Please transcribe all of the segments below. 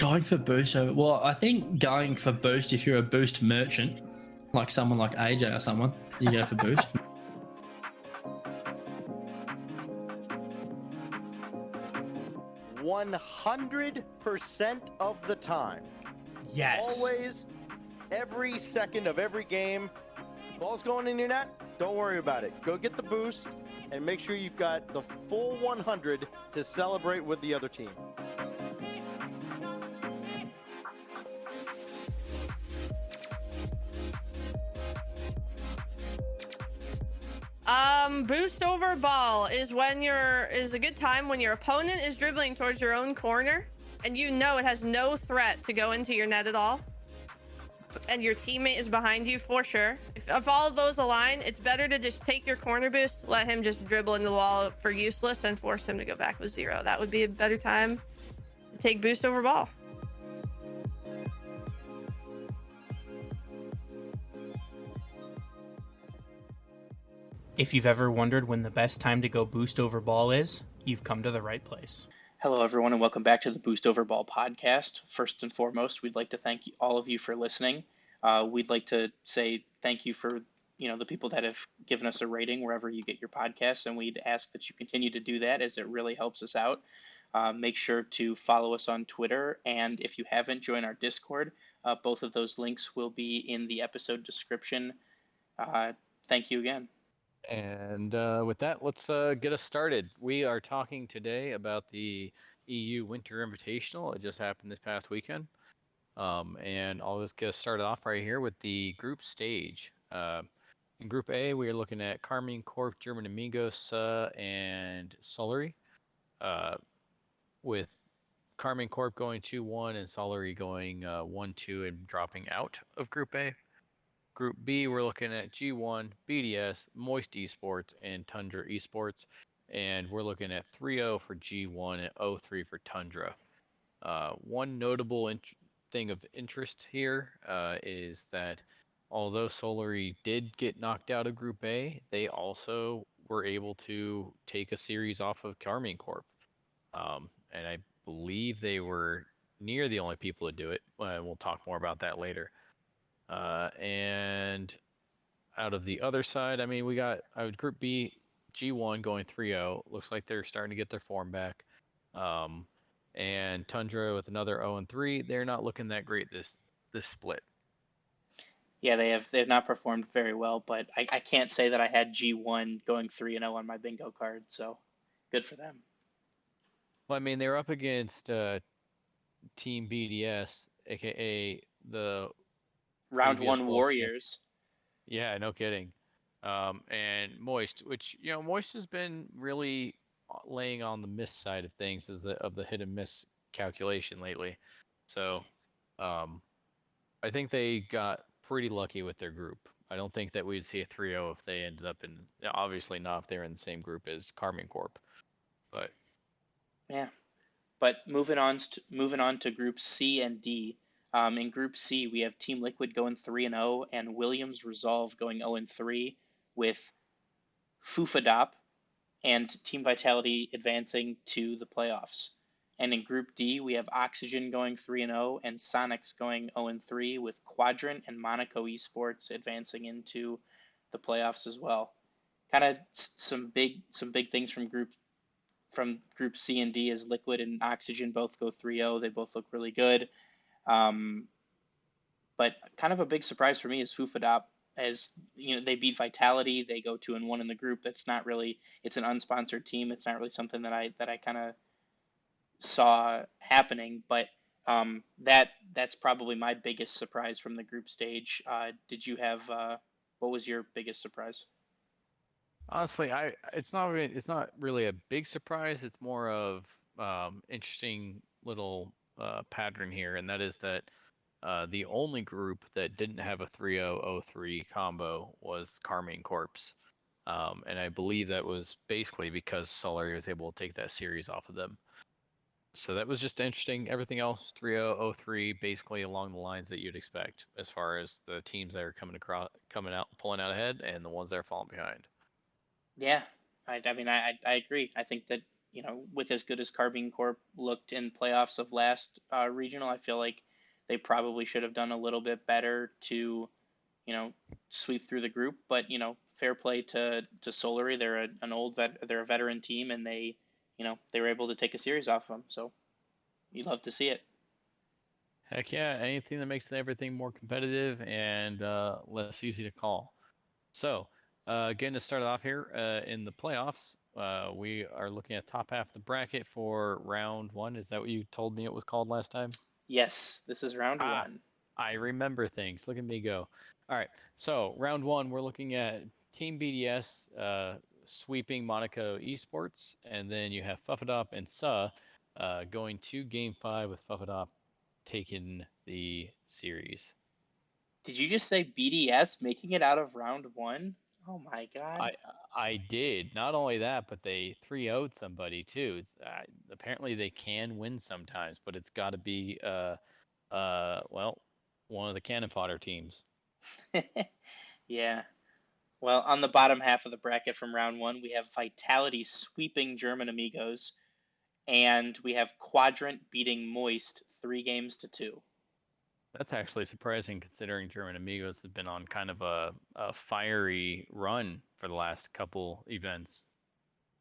Going for boost over. Well, I think going for boost if you're a boost merchant, like someone like AJ or someone, you go for boost. 100% of the time. Yes. Always, every second of every game, ball's going in your net, don't worry about it. Go get the boost and make sure you've got the full 100 to celebrate with the other team. Boost over ball is a good time when your opponent is dribbling towards your own corner and you know it has no threat to go into your net at all. And your teammate is behind you for sure. If all of those align, it's better to just take your corner boost, let him just dribble into the wall for useless and force him to go back with 0. That would be a better time to take boost over ball. If you've ever wondered when the best time to go boost over ball is, you've come to the right place. Hello, everyone, and welcome back to the Boost Over Ball podcast. First and foremost, we'd like to thank all of you for listening. We'd like to say thank you for the people that have given us a rating wherever you get your podcasts, and we'd ask that you continue to do that as it really helps us out. Make sure to follow us on Twitter, and if you haven't, join our Discord. Both of those links will be in the episode description. Thank you again. And with that, let's get us started. We are talking today about the EU Winter Invitational. It just happened this past weekend. And I'll just get us started off right here with the group stage. In Group A, we are looking at Karmine Corp, German Amigos, and Solary. With Karmine Corp going 2-1 and Solary going 1-2 and dropping out of Group A. Group B, we're looking at G1, BDS, Moist Esports, and Tundra Esports. And we're looking at 3-0 for G1 and 0-3 for Tundra. One notable thing of interest here is that although Solary did get knocked out of Group A, they also were able to take a series off of Karmine Corp. And I believe they were near the only people to do it. We'll talk more about that later. And out of the other side, I mean, we got Group B, G1 going 3-0. Looks like they're starting to get their form back. And Tundra with another 0-3. They're not looking that great this split. Yeah, they have not performed very well, but I can't say that I had G1 going 3-0 on my bingo card, so good for them. Well, I mean, they were up against Team BDS, aka the Round 1 Warriors. Yeah, no kidding. And Moist, which Moist has been really laying on the miss side of things of the hit and miss calculation lately. So I think they got pretty lucky with their group. I don't think that we'd see a 3-0 if they ended up in, obviously not if they're in the same group as Karmine Corp. But yeah. But moving on to Group C and D. In Group C, we have Team Liquid going 3-0 and Williams Resolve going 0-3 with Fufadop and Team Vitality advancing to the playoffs. And in Group D, we have Oxygen going 3-0 and Sonics going 0-3 with Quadrant and Monaco Esports advancing into the playoffs as well. Kind of some big things from Group C and D as Liquid and Oxygen both go 3-0. They both look really good. But kind of a big surprise for me is Fufadop, as they beat Vitality. They go 2-1 in the group. It's an unsponsored team. It's not really something that I kind of saw happening. But that's probably my biggest surprise from the group stage. Did you have what was your biggest surprise? Honestly, it's not really a big surprise. It's more of interesting little pattern here, and that is that the only group that didn't have a 3-0-0-3 combo was Karmine Corp's. And I believe that was basically because Solary was able to take that series off of them. So that was just interesting. Everything else, 3-0-0-3, basically along the lines that you'd expect as far as the teams that are coming out, pulling out ahead, and the ones that are falling behind. Yeah, I mean, I agree. I think that with as good as Carbine Corp looked in playoffs of last regional, I feel like they probably should have done a little bit better to, sweep through the group. But fair play to Solary. They're they're a veteran team, and they were able to take a series off them. So you'd love to see it. Heck yeah, anything that makes everything more competitive and less easy to call. So, getting to start off here in the playoffs, we are looking at top half of the bracket for round 1. Is that what you told me it was called last time? Yes, this is round Ah, 1. I remember things. Look at me go. All right, so round 1, we're looking at Team BDS sweeping Monaco Esports, and then you have Fuffadop and Suh going to Game 5 with Fuffadop taking the series. Did you just say BDS making it out of round 1? Oh my god. I did. Not only that, but they 3-0'd somebody too. Apparently they can win sometimes, but it's got to be well, one of the Cannon Fodder teams. Yeah. Well, on the bottom half of the bracket from round 1, we have Vitality sweeping German Amigos, and we have Quadrant beating Moist 3-2. That's actually surprising considering German Amigos has been on kind of a fiery run for the last couple events.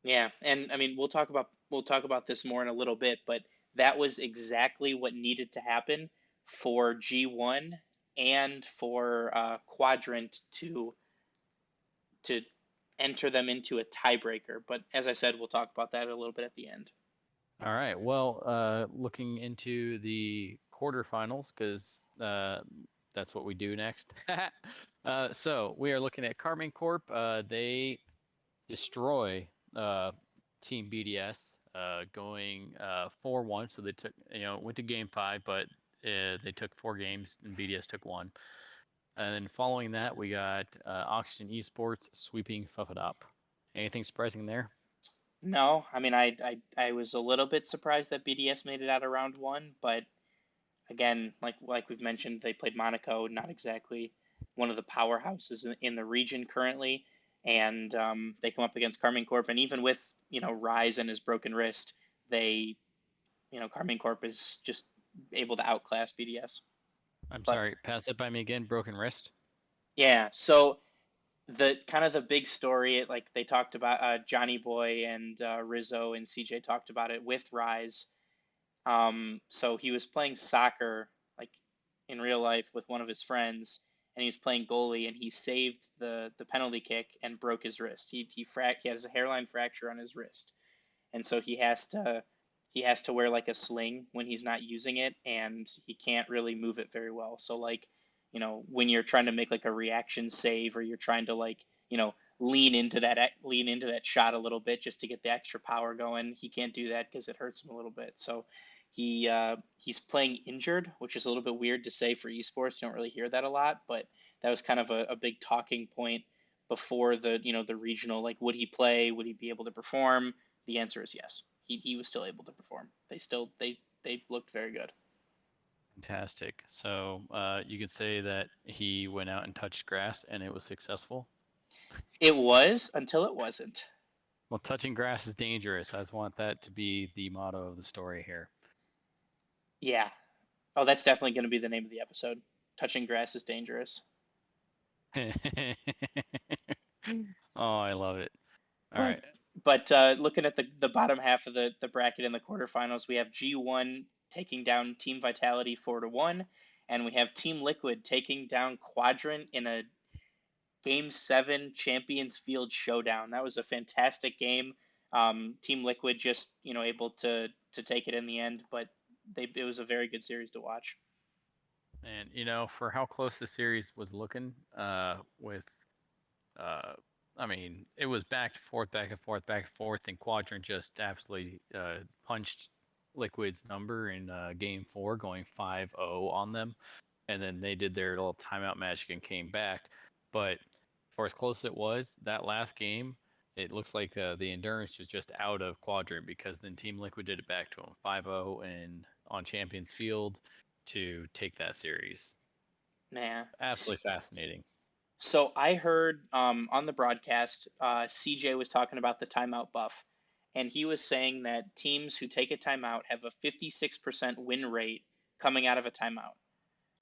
Yeah, and I mean we'll talk about this more in a little bit, but that was exactly what needed to happen for G1 and for Quadrant to enter them into a tiebreaker. But as I said, we'll talk about that a little bit at the end. All right. Well, looking into the quarterfinals, because that's what we do next. So we are looking at Carbine Corp. They destroy Team BDS, going 4-1. So they took, went to Game 5, but they took 4 games and BDS took 1. And then following that, we got Oxygen Esports sweeping Fuffadop. Anything surprising there? No, I mean I was a little bit surprised that BDS made it out of round 1, but again, like we've mentioned, they played Monaco, not exactly one of the powerhouses in the region currently, and they come up against Carbine Corp, and even with Rise and his broken wrist, they Carbine Corp is just able to outclass BDS. I'm sorry, pass it by me again. Broken wrist. Yeah, so the big story, like they talked about, Johnny Boy and Rizzo and CJ talked about it with Rise. So he was playing soccer like in real life with one of his friends, and he was playing goalie, and he saved the penalty kick and broke his wrist. He has a hairline fracture on his wrist, and so he has to wear like a sling when he's not using it, and he can't really move it very well. So like, when you're trying to make like a reaction save, or you're trying to like, lean into that shot a little bit just to get the extra power going, he can't do that because it hurts him a little bit. So he's playing injured, which is a little bit weird to say for esports. You don't really hear that a lot, but that was kind of a big talking point before the the regional. Like, would he play? Would he be able to perform? The answer is yes. He was still able to perform. They looked very good. Fantastic. So you could say that he went out and touched grass and it was successful? It was, until it wasn't. Well, touching grass is dangerous. I just want that to be the motto of the story here. Yeah. Oh, that's definitely going to be the name of the episode. Touching grass is dangerous. Oh, I love it. All right. But looking at the bottom half of the bracket in the quarterfinals, we have G1 taking down Team Vitality 4-1, and we have Team Liquid taking down Quadrant in a Game 7 Champions Field showdown. That was a fantastic game. Team Liquid just able to take it in the end, but it was a very good series to watch. And for how close the series was looking, I mean, it was back and forth, and Quadrant just absolutely punched Liquid's number in Game 4, going 5-0 on them. And then they did their little timeout magic and came back. But for as close as it was, that last game, it looks like the endurance was just out of Quadrant, because then Team Liquid did it back to them 5-0 and on Champions Field to take that series. Yeah. Absolutely fascinating. So I heard on the broadcast, CJ was talking about the timeout buff, and he was saying that teams who take a timeout have a 56% win rate coming out of a timeout.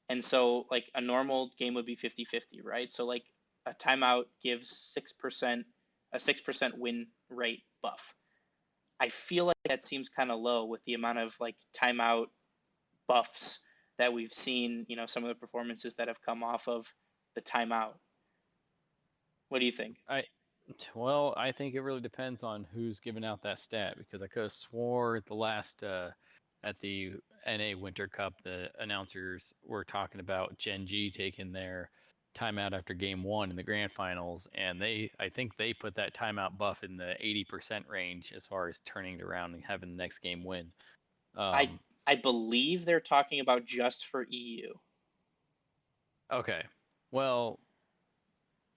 And so like a normal game would be 50-50, right? So like a timeout gives 6%, a 6% win rate buff. I feel like that seems kind of low with the amount of like timeout buffs that we've seen, some of the performances that have come off of the timeout. What do you think? Well, I think it really depends on who's giving out that stat, because I could have swore at the last at the NA Winter Cup, the announcers were talking about Gen G taking their timeout after game 1 in the grand finals, and I think they put that timeout buff in the 80% range as far as turning it around and having the next game win. I believe they're talking about just for EU. Okay. Well,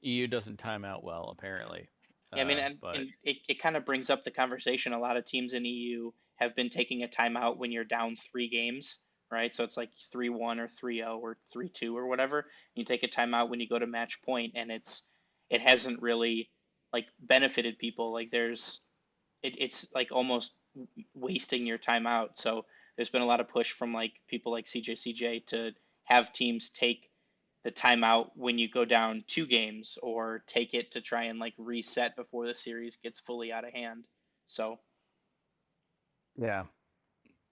EU doesn't time out well, apparently. Yeah, I mean, and it kind of brings up the conversation. A lot of teams in EU have been taking a timeout when you're down 3 games, right? So it's like 3-1 or 3-0 or 3-2 or whatever. You take a timeout when you go to match point, and it hasn't really like benefited people. Like it's like almost wasting your timeout. So there's been a lot of push from like people like CJ to have teams take the timeout when you go down 2 games, or take it to try and like reset before the series gets fully out of hand. So yeah.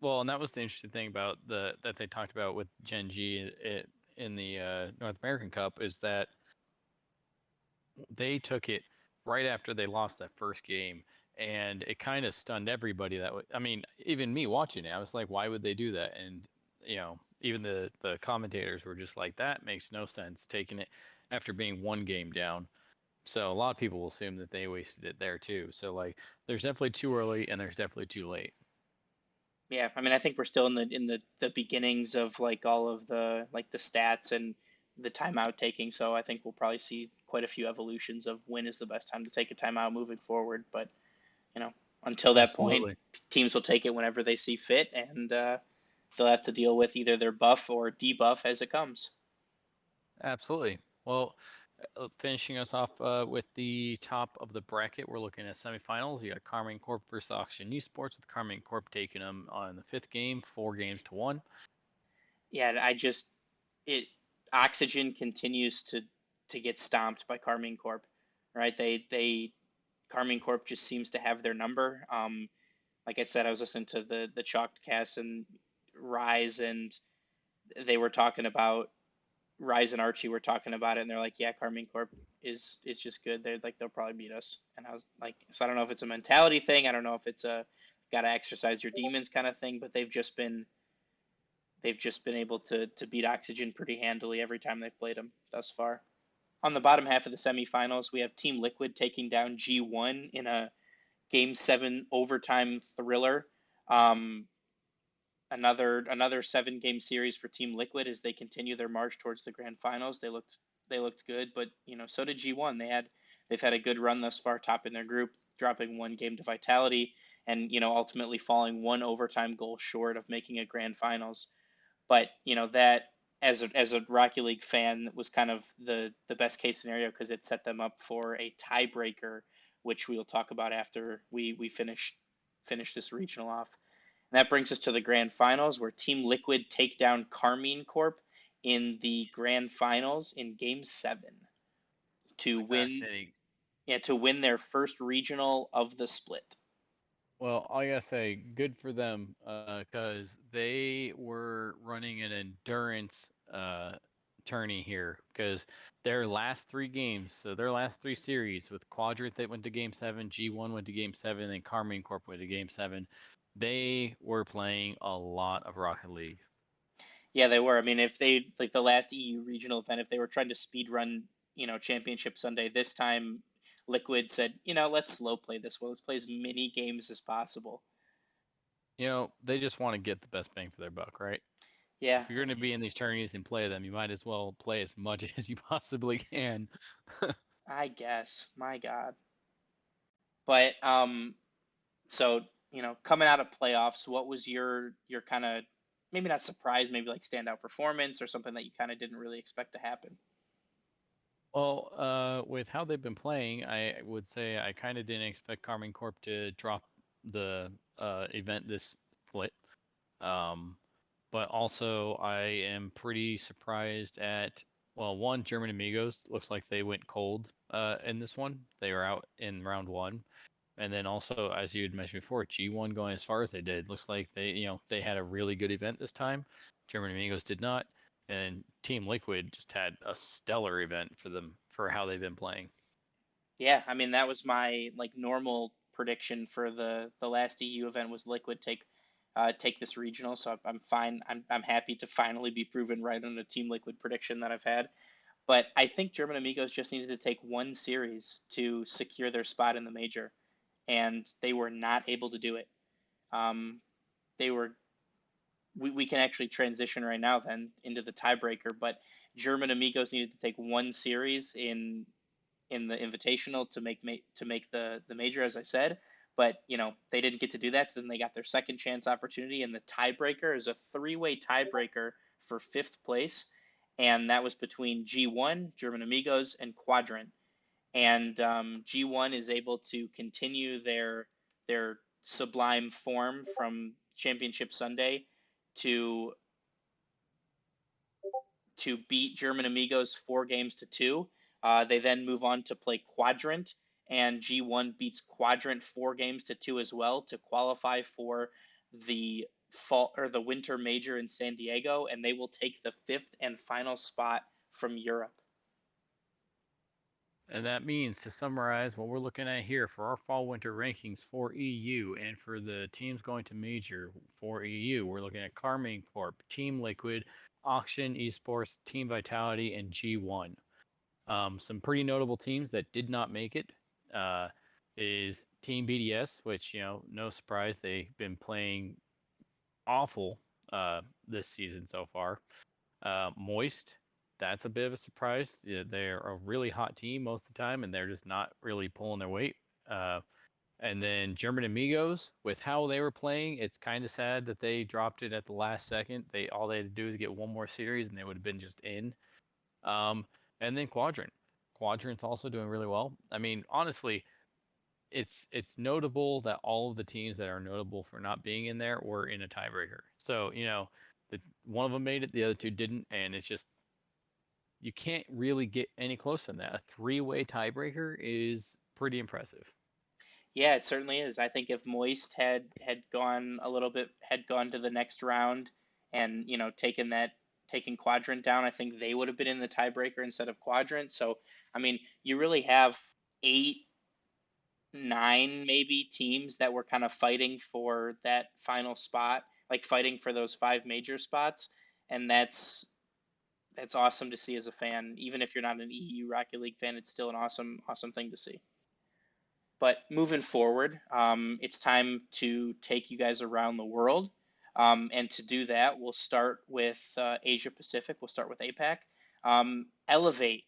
Well, and that was the interesting thing about that they talked about with Gen G in the North American Cup, is that they took it right after they lost that first game, and it kind of stunned everybody. I mean, even me watching it, I was like, why would they do that? And even the commentators were just like, that makes no sense, taking it after being 1 game down. So a lot of people will assume that they wasted it there too. So like, there's definitely too early and there's definitely too late. yeah, I mean, I think we're still in the beginnings of like all of the like the stats and the timeout taking. So I think we'll probably see quite a few evolutions of when is the best time to take a timeout moving forward. But until that Absolutely. point, teams will take it whenever they see fit, and they'll have to deal with either their buff or debuff as it comes. Absolutely. Well, finishing us off with the top of the bracket, we're looking at semifinals. You got Karmine Corp versus Oxygen Esports, with Karmine Corp taking them on the 5th game, 4-1. Yeah, Oxygen continues to get stomped by Karmine Corp, right? Karmine Corp just seems to have their number. Like I said, I was listening to the Chalked cast, and Rise, and they were talking about Rise and Archie were talking about it, and they're like, yeah, Karmine Corp is just good. They're like, they'll probably beat us. And I was like, so I don't know if it's a mentality thing. I don't know if it's a gotta exercise your demons kind of thing, but they've just been able to beat Oxygen pretty handily every time they've played them thus far. On the bottom half of the semifinals, we have Team Liquid taking down G1 in a Game 7 overtime thriller. Another 7-game series for Team Liquid as they continue their march towards the grand finals. They looked good, but so did G1. They've had a good run thus far, topping their group, dropping 1 game to Vitality, and ultimately falling 1 overtime goal short of making a grand finals. But that, as a Rocket League fan, was kind of the best case scenario, because it set them up for a tiebreaker, which we'll talk about after we finish this regional off. And that brings us to the grand finals, where Team Liquid take down Karmine Corp in the grand finals in Game 7 to win their first regional of the split. Well, I gotta say, good for them, because they were running an endurance tourney here, because their last 3 games, so their last 3 series, with Quadrant that went to Game 7, G1 went to Game 7, and Karmine Corp went to Game 7, they were playing a lot of Rocket League. Yeah, they were. I mean, if they, like the last EU regional event, if they were trying to speed run, Championship Sunday, this time Liquid said, let's slow play this one. Let's play as many games as possible. They just want to get the best bang for their buck, right? Yeah. If you're going to be in these tourneys and play them, you might as well play as much as you possibly can. I guess. My God. But so coming out of playoffs, what was your kind of, maybe not surprise, maybe like standout performance, or something that you kind of didn't really expect to happen? Well, with how they've been playing, I would say I kind of didn't expect Karmine Corp to drop the event this split. But also I am pretty surprised at, well, one, German Amigos looks like they went cold in this one. They were out in round one. And then also, as you had mentioned before, G1 going as far as they did. Looks like they had a really good event this time. German Amigos did not. And Team Liquid just had a stellar event for them for how they've been playing. Yeah, I mean that was my like normal prediction for the last EU event was Liquid take this regional, so I'm fine. I'm happy to finally be proven right on the Team Liquid prediction that I've had. But I think German Amigos just needed to take one series to secure their spot in the major, and they were not able to do it. They were. We can actually transition right now then into the tiebreaker, but German Amigos needed to take one series in the invitational to make the major, as I said. But they didn't get to do that, so then they got their second chance opportunity, and the tiebreaker is a three-way tiebreaker for fifth place, and that was between G1, German Amigos, and Quadrant. And G1 is able to continue their sublime form from Championship Sunday to beat German Amigos 4-2. They then move on to play Quadrant, and G1 beats Quadrant 4-2 as well to qualify for the fall or the winter major in San Diego, and they will take the fifth and final spot from Europe. And that means, to summarize what we're looking at here for our fall winter rankings for EU and for the teams going to major for EU, we're looking at Karmine Corp, Team Liquid, Auction Esports, Team Vitality, and G1. Some pretty notable teams that did not make it is Team BDS, which, no surprise, they've been playing awful this season so far. Moist, that's a bit of a surprise. Yeah, they're a really hot team most of the time, and they're just not really pulling their weight. And then German Amigos, with how they were playing, it's kind of sad that they dropped it at the last second. All they had to do is get one more series, and they would have been just in. And then Quadrant. Quadrant's also doing really well. I mean, honestly, it's notable that all of the teams that are notable for not being in there were in a tiebreaker. So, one of them made it, the other two didn't, and it's just, you can't really get any closer than that. A three-way tiebreaker is pretty impressive. Yeah, it certainly is. I think if Moist had gone to the next round and taken Quadrant down, I think they would have been in the tiebreaker instead of Quadrant. So, I mean, you really have 8, 9 maybe teams that were kind of fighting for that final spot, like fighting for those 5 major spots, and that's awesome to see as a fan. Even if you're not an EU Rocket League fan, it's still an awesome thing to see. But moving forward, it's time to take you guys around the world. And to do that, we'll start with Asia Pacific. We'll start with APAC. Elevate,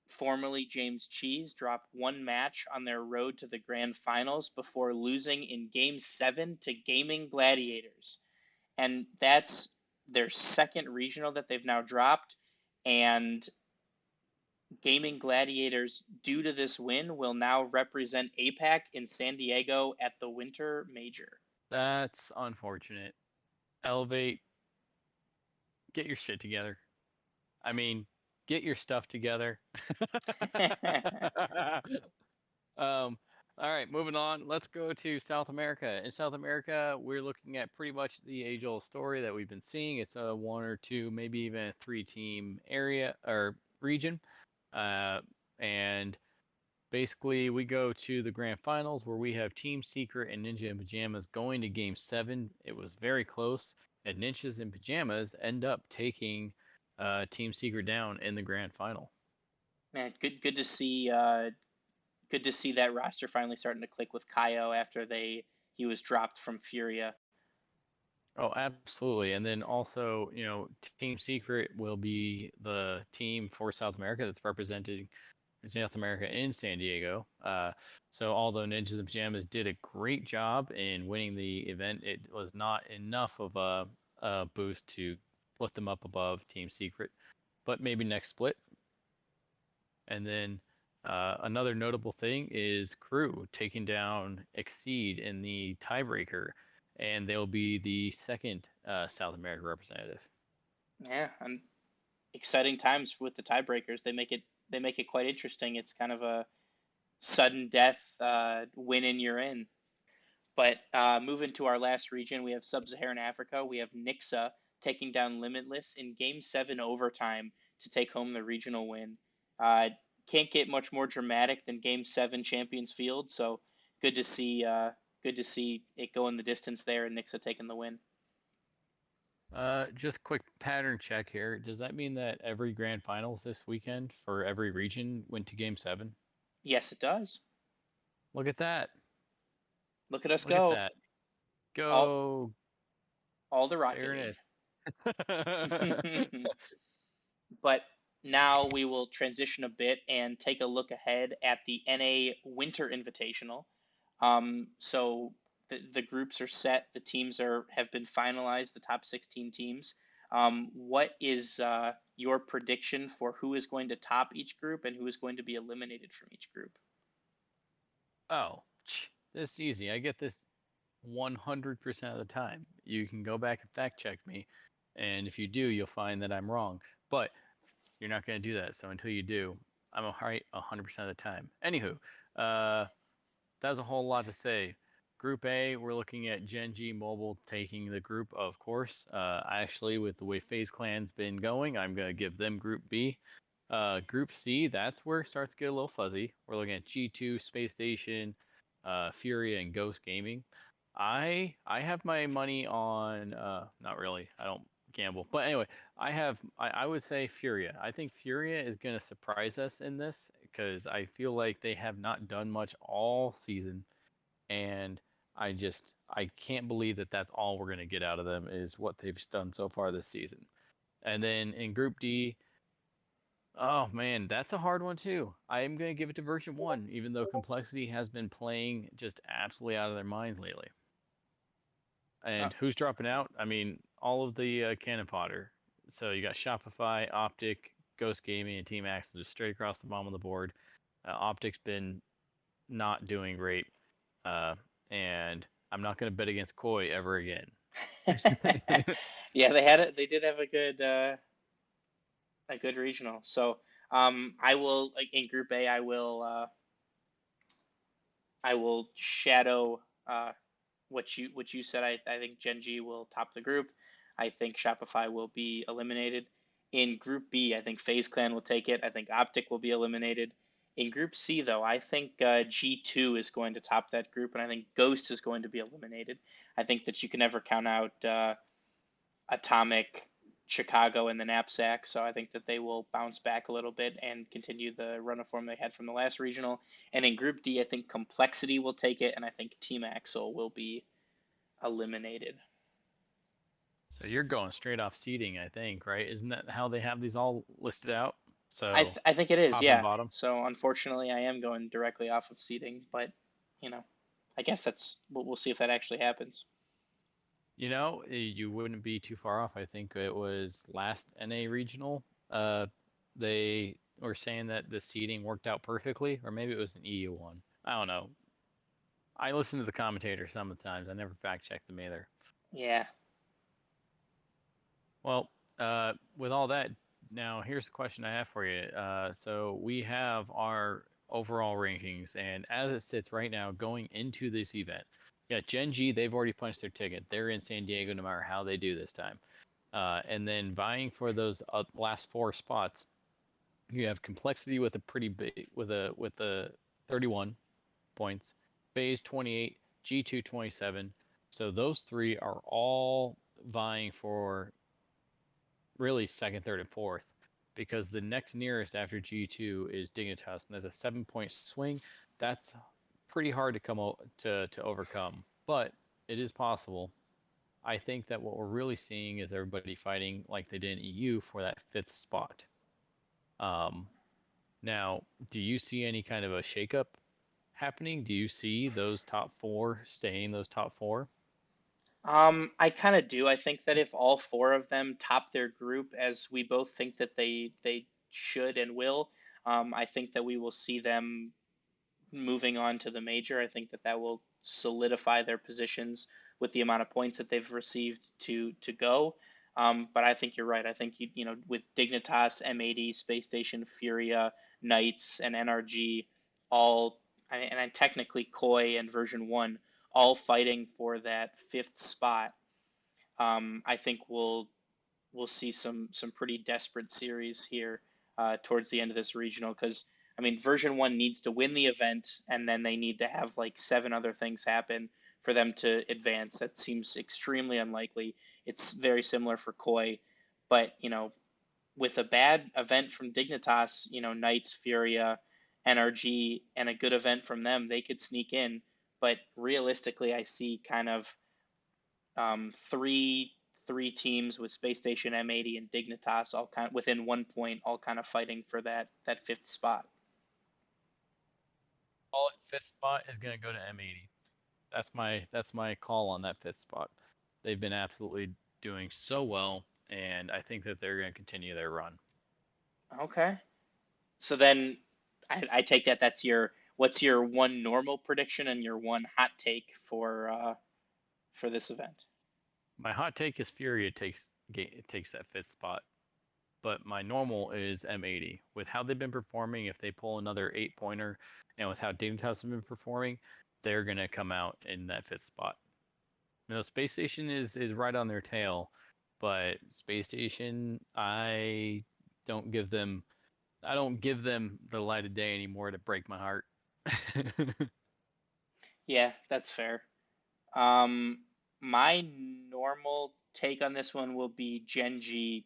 formerly James Cheese, dropped one match on their road to the grand finals before losing in Game 7 to Gaming Gladiators. And that's their second regional that they've now dropped. And Gaming Gladiators, due to this win, will now represent APAC in San Diego at the Winter Major. That's unfortunate. Elevate, get your shit together. I mean, get your stuff together. All right, moving on. Let's go to South America. In South America, we're looking at pretty much the age-old story that we've been seeing. It's a 1 or 2, maybe even a 3-team area or region. And basically, we go to the grand finals where we have Team Secret and Ninja in Pajamas going to Game 7. It was very close, and Ninjas in Pajamas end up taking Team Secret down in the grand final. Man, good to see. Good to see that roster finally starting to click with Kaio after he was dropped from Furia. Oh, absolutely. And then also, Team Secret will be the team for South America that's representing South America in San Diego. So although Ninjas in Pajamas did a great job in winning the event, it was not enough of a boost to put them up above Team Secret. But maybe next split. And then Another notable thing is Crew taking down Exceed in the tiebreaker, and they'll be the second South America representative. Yeah, and exciting times with the tiebreakers. They make it quite interesting. It's kind of a sudden death win and you're in. But moving to our last region, we have Sub-Saharan Africa. We have Nixa taking down Limitless in Game 7 overtime to take home the regional win. Can't get much more dramatic than Game 7 Champions Field, so good to see it going the distance there and Nixa taking the win. Just quick pattern check here. Does that mean that every grand finals this weekend for every region went to Game 7? Yes, it does. Look at that. Look at us Look go. at that. Go. All the Rocket League. Fairness. But now we will transition a bit and take a look ahead at the NA Winter Invitational. So the groups are set. The teams have been finalized. The top 16 teams. What is your prediction for who is going to top each group and who is going to be eliminated from each group? Oh, this is easy. I get this 100% of the time. You can go back and fact check me, and if you do, you'll find that I'm wrong. But you're not going to do that. So until you do, I'm right 100% of the time. Anywho, that's a whole lot to say. Group A, we're looking at Gen G Mobile taking the group, of course. Actually, with the way FaZe Clan's been going, I'm going to give them Group B. Group C, that's where it starts to get a little fuzzy. We're looking at G2, Space Station, Furia, and Ghost Gaming. I have my money on, not really, I don't gamble. But anyway, I would say Furia. I think Furia is going to surprise us in this because I feel like they have not done much all season. And I can't believe that that's all we're going to get out of them is what they've done so far this season. And then in Group D, oh man, that's a hard one too. I am going to give it to version 1, even though Complexity has been playing just absolutely out of their minds lately. And who's dropping out? I mean, all of the cannon fodder. So you got Shopify, Optic, Ghost Gaming, and Team Axe just straight across the bottom of the board. Optic's been not doing great. And I'm not going to bet against Koi ever again. Yeah, they did have a good regional. So I will in Group A. I will shadow what you said. I think Gen G will top the group. I think Shopify will be eliminated. In Group B, I think FaZe Clan will take it. I think Optic will be eliminated. In Group C, though, I think G2 is going to top that group, and I think Ghost is going to be eliminated. I think that you can never count out Atomic, Chicago, and the Knapsack, so I think that they will bounce back a little bit and continue the run of form they had from the last regional. And in Group D, I think Complexity will take it, and I think Team Axel will be eliminated. So you're going straight off seeding, I think, right? Isn't that how they have these all listed out? So I think it is, top yeah. and bottom. So unfortunately, I am going directly off of seeding, but I guess we'll see if that actually happens. You wouldn't be too far off. I think it was last NA regional. They were saying that the seeding worked out perfectly, or maybe it was an EU one. I don't know. I listen to the commentators sometimes. I never fact check them either. Yeah. Well, with all that, now here's the question I have for you. So we have our overall rankings, and as it sits right now, going into this event, yeah, Gen G, they've already punched their ticket. They're in San Diego no matter how they do this time. And then vying for those last 4 spots, you have Complexity with a pretty big, with a 31 points, FaZe 28, G2 27. So those 3 are all vying for really 2nd, 3rd, and 4th, because the next nearest after G2 is Dignitas, and that's a 7-point swing. That's pretty hard to overcome, but it is possible. I think that what we're really seeing is everybody fighting like they did in EU for that 5th spot. Now, do you see any kind of a shakeup happening? Do you see those top 4 staying those top 4? I kind of do. I think that if all 4 of them top their group, as we both think that they should and will, I think that we will see them moving on to the major. I think that will solidify their positions with the amount of points that they've received to go. But I think you're right. I think with Dignitas, M80, Space Station, Furia, Knights, and NRG, all and technically Koi and version 1 all fighting for that 5th spot. I think we'll see some pretty desperate series here towards the end of this regional, because I mean, version 1 needs to win the event, and then they need to have like 7 other things happen for them to advance. That seems extremely unlikely. It's very similar for Koi, but with a bad event from Dignitas, Knights, Furia, NRG, and a good event from them, they could sneak in. But realistically, I see kind of three teams with Space Station, M80, and Dignitas all kind of within 1 point, all kind of fighting for that 5th spot. Call it 5th spot is going to go to M80. That's my call on that 5th spot. They've been absolutely doing so well, and I think that they're going to continue their run. Okay. So then I take that what's your one normal prediction and your one hot take for this event? My hot take is Furia takes that 5th spot, but my normal is M80. With how they've been performing, if they pull another 8-pointer, and with how Dignitas have been performing, they're going to come out in that 5th spot. Space Station is right on their tail, but Space Station, I don't give them the light of day anymore to break my heart. Yeah, that's fair. My normal take on this one will be Gen.G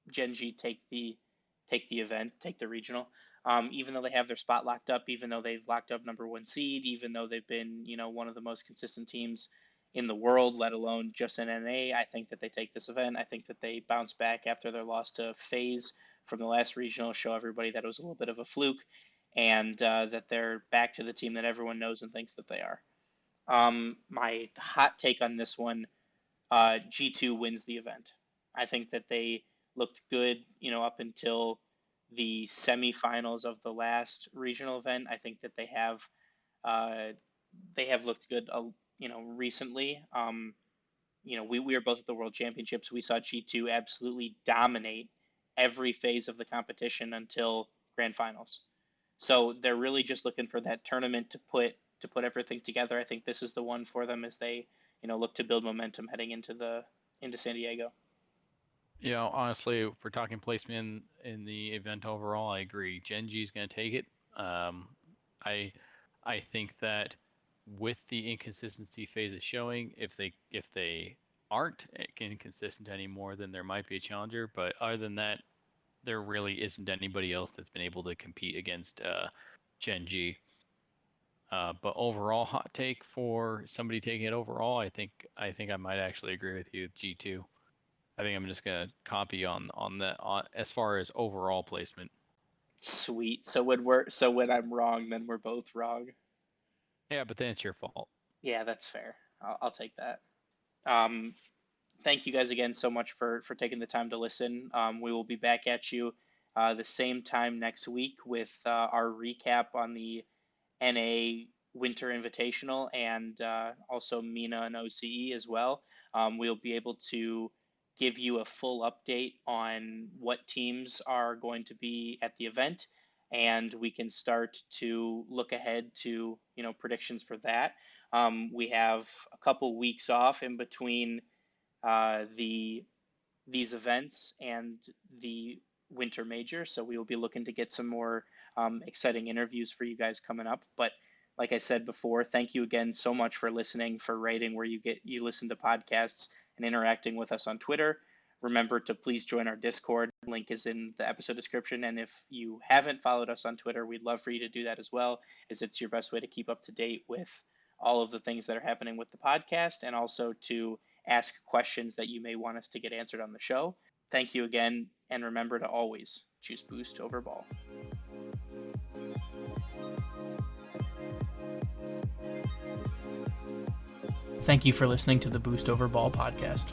take the event, take the regional. Even though they have their spot locked up, even though they've locked up number 1 seed, even though they've been, one of the most consistent teams in the world, let alone just in NA, I think that they take this event. I think that they bounce back after their loss to FaZe from the last regional, show everybody that it was a little bit of a fluke, and that they're back to the team that everyone knows and thinks that they are. My hot take on this one, G2 wins the event. I think that they looked good, up until the semifinals of the last regional event. I think that they have looked good, recently. We were both at the World Championships. We saw G2 absolutely dominate every phase of the competition until grand finals. So they're really just looking for that tournament to put everything together. I think this is the one for them as they, look to build momentum heading into San Diego. Honestly, if we're talking placement in the event overall, I agree. Gen.G is going to take it. I think that with the inconsistency FaZe is showing, if they aren't inconsistent anymore, then there might be a challenger. But other than that, there really isn't anybody else that's been able to compete against Gen.G. But overall, hot take for somebody taking it overall, I think I might actually agree with you, G2. I think I'm just gonna copy on as far as overall placement. Sweet. So when I'm wrong, then we're both wrong. Yeah, but then it's your fault. Yeah, that's fair. I'll take that. Thank you guys again so much for taking the time to listen. We will be back at you the same time next week with our recap on the NA Winter Invitational and also MENA and OCE as well. We'll be able to give you a full update on what teams are going to be at the event, and we can start to look ahead to predictions for that. We have a couple weeks off in between these events and the winter major, so we will be looking to get some more exciting interviews for you guys coming up. But like I said before, thank you again so much for listening, for rating where you listen to podcasts, and interacting with us on Twitter. Remember to please join our Discord. Link is in the episode description. And if you haven't followed us on Twitter, we'd love for you to do that as well, as it's your best way to keep up to date with all of the things that are happening with the podcast, and also to ask questions that you may want us to get answered on the show. Thank you again, and remember to always choose Boost over Ball. Thank you for listening to the Boost Over Ball podcast.